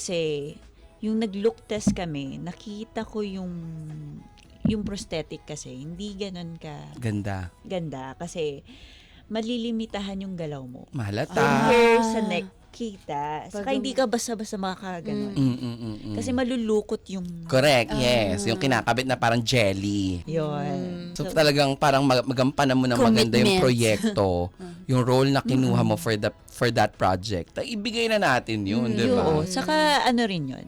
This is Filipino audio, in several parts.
Kasi, yung nag-look test kami, nakita ko yung prosthetic kasi, hindi ganun ganda. Kasi, malilimitahan yung galaw mo. Mahalata. Yung hair sa neck, kita. Saka hindi ka basta-basta makakaganon. Kasi malulukot yung... Correct, yes. Yung kinakabit na parang jelly. Yun. So talagang parang magampanan mo na maganda yung proyekto, yung role na kinuha mo for that project. Ibigay na natin yun, di ba? Oo. Saka ano rin yun,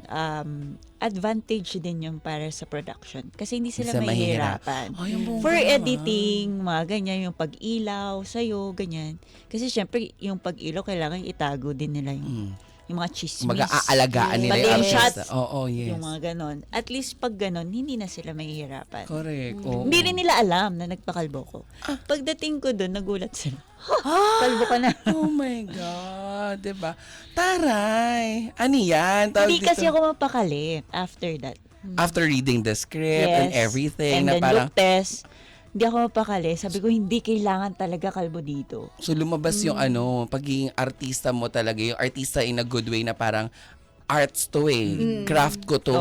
advantage din yung para sa production. Kasi hindi sila mahihirapan. For editing, mga ganyan, yung pag-ilaw sa'yo, ganyan. Kasi syempre, yung pag-ilaw, kailangan itago din nila yung mga chismis. Mag-aalagaan nila Pati yung yung artista. shots, Oo, yes. yung mga ganon. At least pag ganon, hindi na sila mahihirapan. Correct. Oo. Hindi rin nila alam na nagpakalbo ko. Pagdating ko doon, nagulat sila. Kalbo ka na. Oh my God, diba? Taray! Ano yan? Hindi kasi ako mapakali after that. After reading the script and everything, And na then parang, look test, hindi ako mapakali. Sabi ko, hindi kailangan talaga kalbo dito. so lumabas yung pagiging artista mo talaga, yung artista in a good way na parang, arts to craft ko to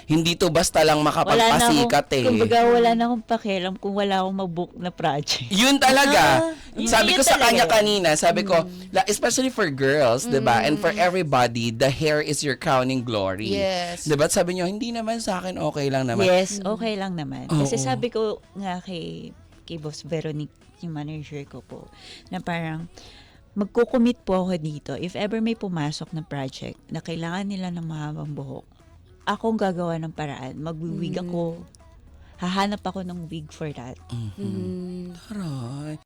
hindi to basta lang makapagpasikat Kumbaga, wala na akong pakialam kung wala akong mag-book na project. Yun talaga. Sabi Yun ko sa talaga. kanya kanina, sabi ko, especially for girls, 'di ba? And for everybody, the hair is your crowning glory. Yes. 'Di ba? Sabi niyo, hindi naman sa akin okay lang naman. Yes, okay lang naman. Kasi Oo. sabi ko nga kay Boss Veronique, yung manager ko po, na parang, magkukumit po ako dito. If ever may pumasok na project na kailangan nila ng mahabang buhok, akong gagawa ng paraan. Mag-wig ako. Hahanap ako ng wig for that. Taray.